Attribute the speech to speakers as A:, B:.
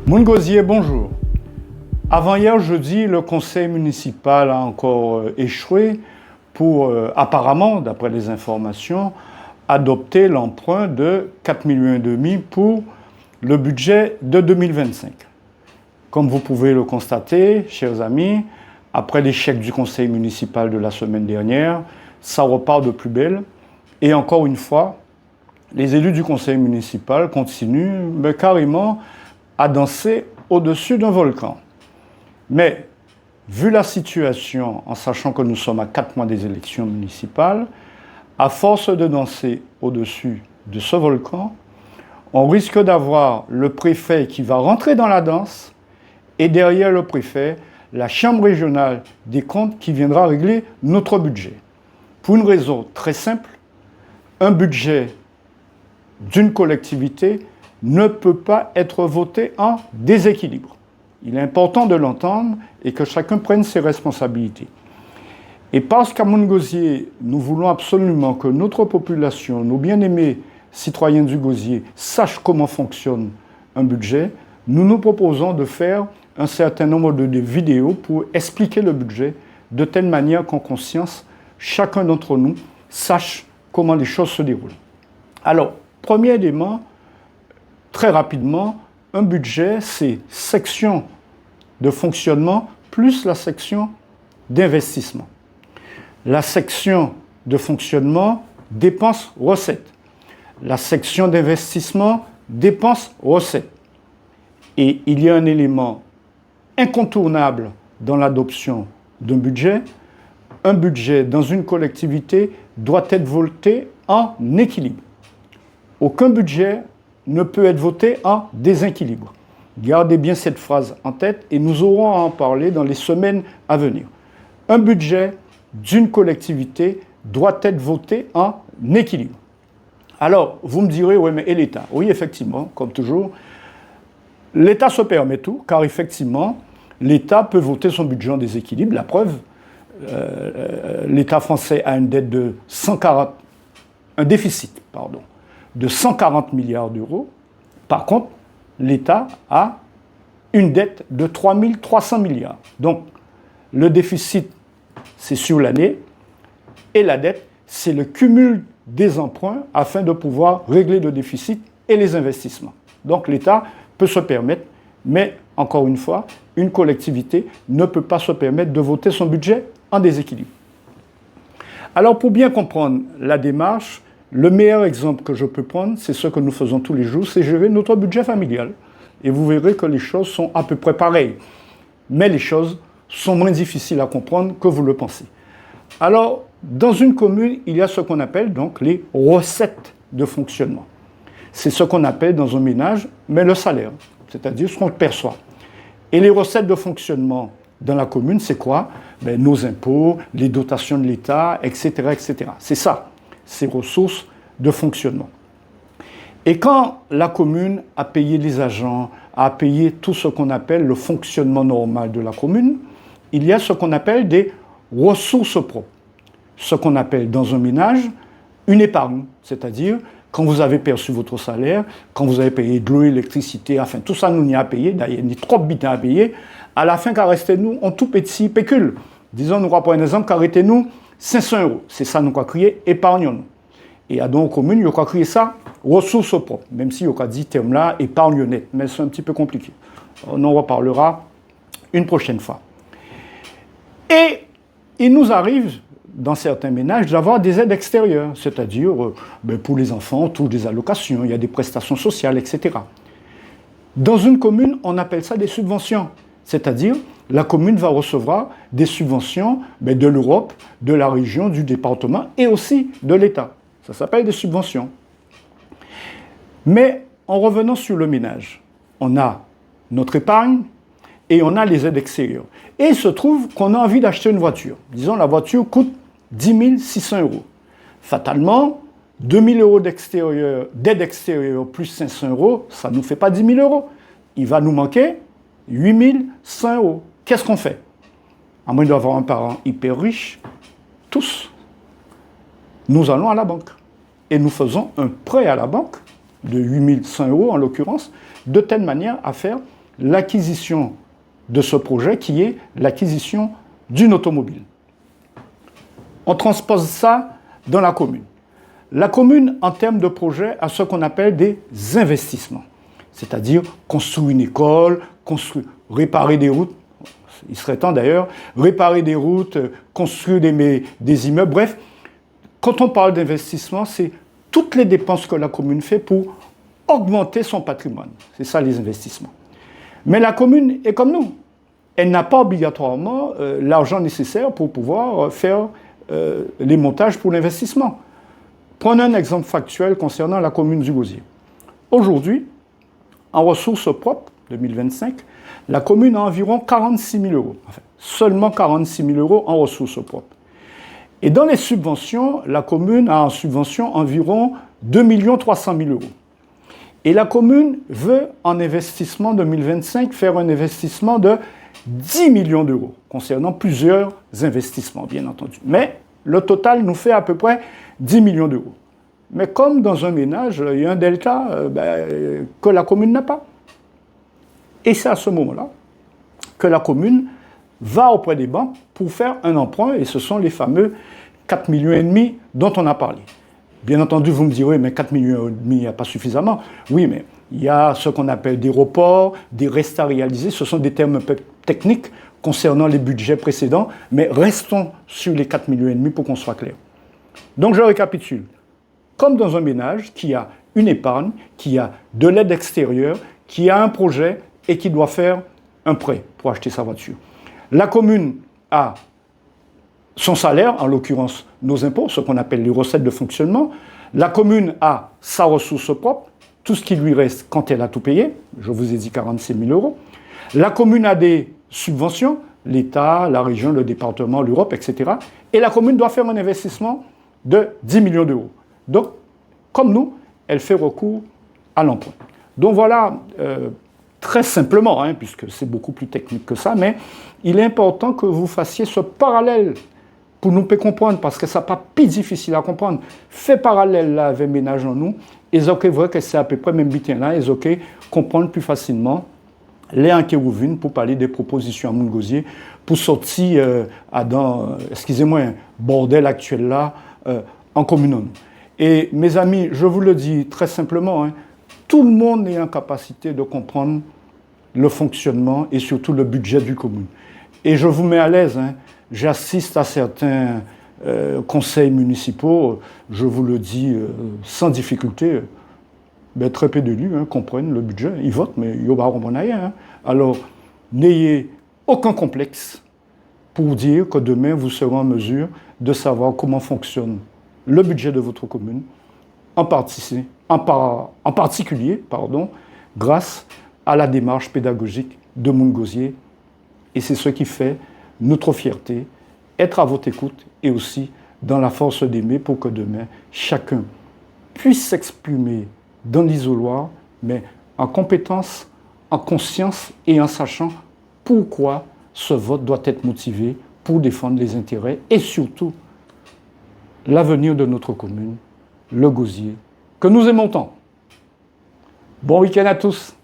A: Moungosier, bonjour. Avant-hier jeudi, le conseil municipal a encore échoué pour, apparemment, d'après les informations, adopter l'emprunt de 4,5 millions pour le budget de 2025. Comme vous pouvez le constater, chers amis, après l'échec du conseil municipal de la semaine dernière, ça repart de plus belle. Et encore une fois, les élus du conseil municipal continuent carrément à danser au-dessus d'un volcan. Mais, vu la situation, en sachant que nous sommes à 4 mois des élections municipales, à force de danser au-dessus de ce volcan, on risque d'avoir le préfet qui va rentrer dans la danse et derrière le préfet, la Chambre régionale des comptes qui viendra régler notre budget. Pour une raison très simple, un budget d'une collectivité ne peut pas être voté en déséquilibre. Il est important de l'entendre et que chacun prenne ses responsabilités. Et parce qu'à Moungosier, nous voulons absolument que notre population, nos bien-aimés citoyens du Gosier, sachent comment fonctionne un budget, nous nous proposons de faire un certain nombre de vidéos pour expliquer le budget de telle manière qu'en conscience, chacun d'entre nous sache comment les choses se déroulent. Alors, premier élément, très rapidement, un budget, c'est section de fonctionnement plus la section d'investissement. La section de fonctionnement, dépenses-recettes. La section d'investissement, dépenses-recettes. Et il y a un élément incontournable dans l'adoption d'un budget. Un budget dans une collectivité doit être voté en équilibre. Aucun budget ne peut être voté en déséquilibre. Gardez bien cette phrase en tête et nous aurons à en parler dans les semaines à venir. Un budget d'une collectivité doit être voté en équilibre. Alors, vous me direz, oui, mais et l'État? Oui, effectivement, comme toujours, l'État se permet tout, car effectivement, l'État peut voter son budget en déséquilibre. La preuve, l'État français a une dette de un déficit, de 140 milliards d'euros. Par contre, l'État a une dette de 3 300 milliards. Donc, le déficit, c'est sur l'année, et la dette, c'est le cumul des emprunts afin de pouvoir régler le déficit et les investissements. Donc, l'État peut se permettre, mais encore une fois, une collectivité ne peut pas se permettre de voter son budget en déséquilibre. Alors, pour bien comprendre la démarche, le meilleur exemple que je peux prendre, c'est ce que nous faisons tous les jours, c'est gérer notre budget familial. Et vous verrez que les choses sont à peu près pareilles. Mais les choses sont moins difficiles à comprendre que vous le pensez. Alors, dans une commune, il y a ce qu'on appelle donc les recettes de fonctionnement. C'est ce qu'on appelle dans un ménage, mais le salaire, c'est-à-dire ce qu'on perçoit. Et les recettes de fonctionnement dans la commune, c'est quoi? Nos impôts, les dotations de l'État, etc., etc. C'est ça, ces ressources de fonctionnement. Et quand la commune a payé les agents, a payé tout ce qu'on appelle le fonctionnement normal de la commune, il y a ce qu'on appelle des ressources propres. Ce qu'on appelle dans un ménage une épargne, c'est-à-dire quand vous avez perçu votre salaire, quand vous avez payé de l'eau, l'électricité, enfin tout ça nous n'y a payé, d'ailleurs il y a trop de bitins à payer, à la fin qu'arrêtez-nous en tout petit pécule. Disons, nous pour un exemple, qu'arrêtez-nous 500 €. C'est ça nous quoi crier, épargnons-nous. Et à donc commune, il y a quoi crier ça, ressources propres, même si il y a dit terme là, épargne nette, mais c'est un petit peu compliqué. On en reparlera une prochaine fois. Et il nous arrive, dans certains ménages, d'avoir des aides extérieures, c'est-à-dire pour les enfants, on touche des allocations, il y a des prestations sociales, etc. Dans une commune, on appelle ça des subventions, c'est-à-dire la commune va recevoir des subventions de l'Europe, de la région, du département et aussi de l'État. Ça s'appelle des subventions. Mais en revenant sur le ménage, on a notre épargne et on a les aides extérieures. Et il se trouve qu'on a envie d'acheter une voiture. Disons, la voiture coûte 10 600 €. Fatalement, 2 000 € d'aide extérieure plus 500 €, ça ne nous fait pas 10 000 €. Il va nous manquer 8 100 €. Qu'est-ce qu'on fait? À moins d'avoir un parent hyper riche, tous, nous allons à la banque. Et nous faisons un prêt à la banque de 8 100 € en l'occurrence, de telle manière à faire l'acquisition de ce projet qui est l'acquisition d'une automobile. On transpose ça dans la commune. La commune, en termes de projet, a ce qu'on appelle des investissements, c'est-à-dire construire une école, réparer des routes, il serait temps d'ailleurs, réparer des routes, construire des immeubles, bref, quand on parle d'investissement, c'est toutes les dépenses que la commune fait pour augmenter son patrimoine. C'est ça les investissements. Mais la commune est comme nous. Elle n'a pas obligatoirement l'argent nécessaire pour pouvoir faire les montages pour l'investissement. Prenons un exemple factuel concernant la commune du Gosier. Aujourd'hui, en ressources propres, 2025, la commune a environ 46 000 euros. Enfin, seulement 46 000 euros en ressources propres. Et dans les subventions, la commune a en subvention environ 2 300 000 euros. Et la commune veut, en investissement 2025, faire un investissement de 10 millions d'euros, concernant plusieurs investissements, bien entendu. Mais le total nous fait à peu près 10 millions d'euros. Mais comme dans un ménage, il y a un delta que la commune n'a pas. Et c'est à ce moment-là que la commune va auprès des banques pour faire un emprunt, et ce sont les fameux 4,5 millions dont on a parlé. Bien entendu, vous me direz, mais 4,5 millions, il n'y a pas suffisamment. Oui, mais il y a ce qu'on appelle des reports, des restes à réaliser, ce sont des termes un peu techniques concernant les budgets précédents, mais restons sur les 4,5 millions pour qu'on soit clair. Donc je récapitule. Comme dans un ménage qui a une épargne, qui a de l'aide extérieure, qui a un projet et qui doit faire un prêt pour acheter sa voiture. La commune a son salaire, en l'occurrence nos impôts, ce qu'on appelle les recettes de fonctionnement. La commune a sa ressource propre, tout ce qui lui reste quand elle a tout payé. Je vous ai dit 46 000 euros. La commune a des subventions, l'État, la région, le département, l'Europe, etc. Et la commune doit faire un investissement de 10 millions d'euros. Donc, comme nous, elle fait recours à l'emprunt. Donc voilà, très simplement, puisque c'est beaucoup plus technique que ça, mais il est important que vous fassiez ce parallèle pour nous comprendre, parce que ça n'est pas plus difficile à comprendre. Fait parallèle là avec ménage en nous, et ok, vrai que c'est à peu près même bitin là, et ok, comprendre plus facilement les enquêtes pour parler des propositions à mon Gosier, pour sortir excusez-moi, un bordel actuel là, en commune. Et mes amis, je vous le dis très simplement, tout le monde est en capacité de comprendre le fonctionnement et surtout le budget du commune. Et je vous mets à l'aise, j'assiste à certains conseils municipaux, je vous le dis sans difficulté, très peu d'élus comprennent le budget, ils votent, mais ils n'ont rien. Alors, n'ayez aucun complexe pour dire que demain, vous serez en mesure de savoir comment fonctionne le budget de votre commune, en particulier, grâce à la démarche pédagogique de Moun Gosier. Et c'est ce qui fait notre fierté, être à votre écoute et aussi dans la force d'aimer pour que demain, chacun puisse s'exprimer dans l'isoloir, mais en compétence, en conscience et en sachant pourquoi ce vote doit être motivé pour défendre les intérêts et surtout l'avenir de notre commune, le Gosier, que nous aimons tant. Bon week-end à tous.